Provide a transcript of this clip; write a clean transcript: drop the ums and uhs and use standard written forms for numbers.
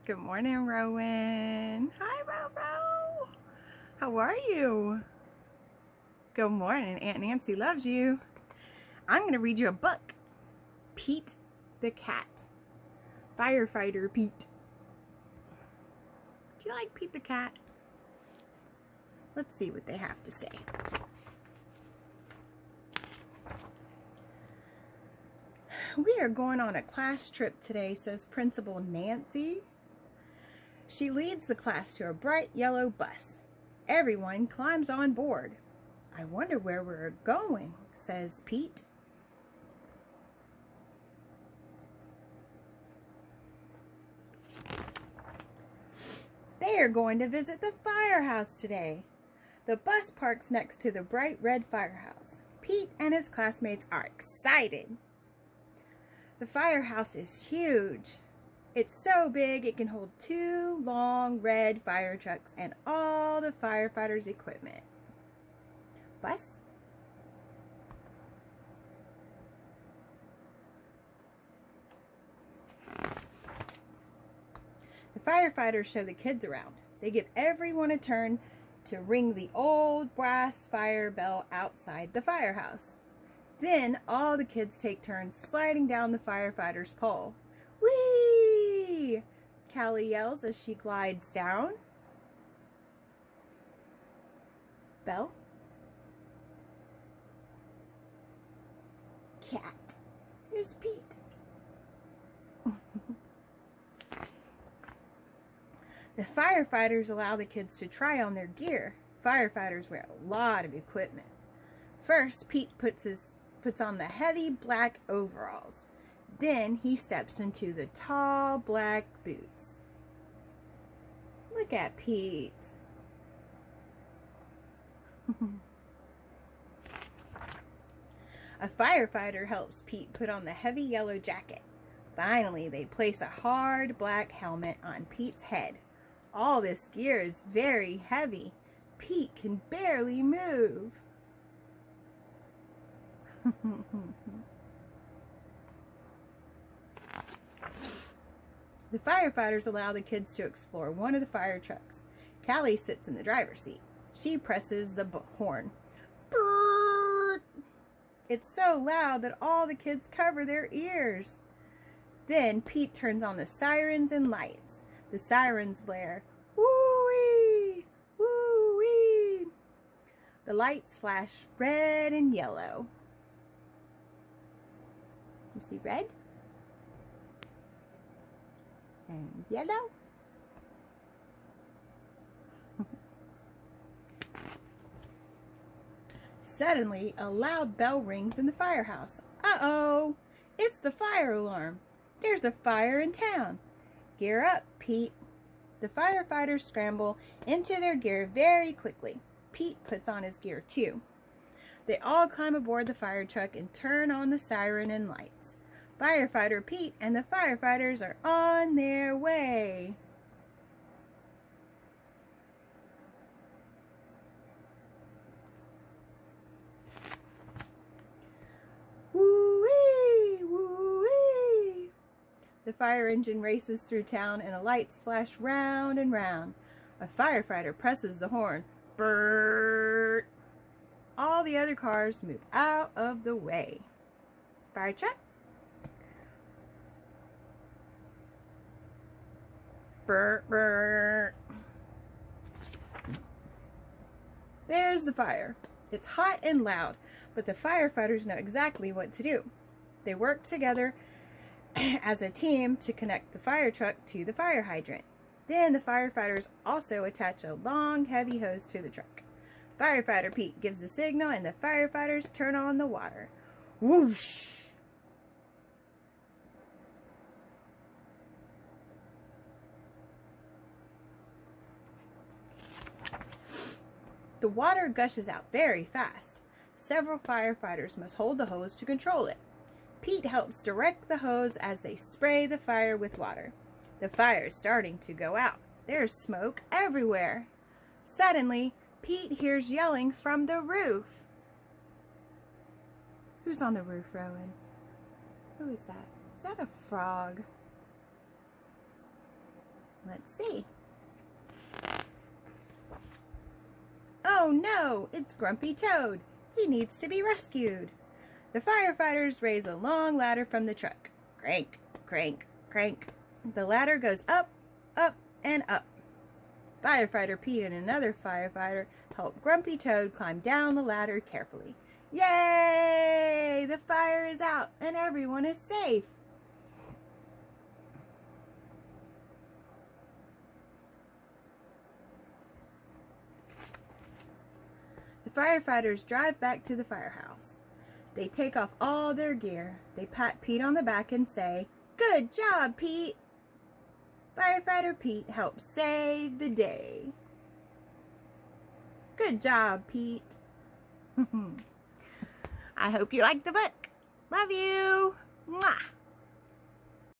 Good morning, Rowen. Hi, Row. How are you? Good morning. Aunt Nancy loves you. I'm going to read you a book. Pete the Cat. Firefighter Pete. Do you like Pete the Cat? Let's see what they have to say. We are going on a class trip today, says Principal Nancy. She leads the class to a bright yellow bus. Everyone climbs on board. I wonder where we're going, says Pete. They are going to visit the firehouse today. The bus parks next to the bright red firehouse. Pete and his classmates are excited. The firehouse is huge. It's so big it can hold 2 long red fire trucks and all the firefighters' equipment. Bus? The firefighters show the kids around. They give everyone a turn to ring the old brass fire bell outside the firehouse. Then all the kids take turns sliding down the firefighter's pole. Whee! Callie yells as she glides down. Bell? Cat. Here's Pete. The firefighters allow the kids to try on their gear. Firefighters wear a lot of equipment. First, Pete puts on the heavy black overalls. Then he steps into the tall black boots. Look at Pete. A firefighter helps Pete put on the heavy yellow jacket. Finally, they place a hard black helmet on Pete's head. All this gear is very heavy. Pete can barely move. The firefighters allow the kids to explore one of the fire trucks. Callie sits in the driver's seat. She presses the horn. Brrr! It's so loud that all the kids cover their ears. Then Pete turns on the sirens and lights. The sirens blare. Woo-wee! Woo-wee! The lights flash red and yellow. You see red? And yellow? Suddenly, a loud bell rings in the firehouse. Uh-oh! It's the fire alarm. There's a fire in town. Gear up, Pete. The firefighters scramble into their gear very quickly. Pete puts on his gear too. They all climb aboard the fire truck and turn on the siren and lights. Firefighter Pete and the firefighters are on their way. Woo-wee! Woo-wee! The fire engine races through town and the lights flash round and round. A firefighter presses the horn. Brrrr! All the other cars move out of the way. Fire truck. Brr, brr. There's the fire. It's hot and loud, but the firefighters know exactly what to do. They work together as a team to connect the fire truck to the fire hydrant. Then the firefighters also attach a long, heavy hose to the truck. Firefighter Pete gives the signal and the firefighters turn on the water. Whoosh! The water gushes out very fast. Several firefighters must hold the hose to control it. Pete helps direct the hose as they spray the fire with water. The fire is starting to go out. There's smoke everywhere. Suddenly, Pete hears yelling from the roof. Who's on the roof, Rowen? Who is that? Is that a frog? Let's see. Oh no, it's Grumpy Toad. He needs to be rescued. The firefighters raise a long ladder from the truck. Crank, crank, crank. The ladder goes up, up, and up. Firefighter Pete and another firefighter help Grumpy Toad climb down the ladder carefully. Yay! The fire is out and everyone is safe. The firefighters drive back to the firehouse. They take off all their gear. They pat Pete on the back and say, "Good job, Pete!" Firefighter Pete helps save the day. Good job, Pete. I hope you liked the book. Love you. Mwah.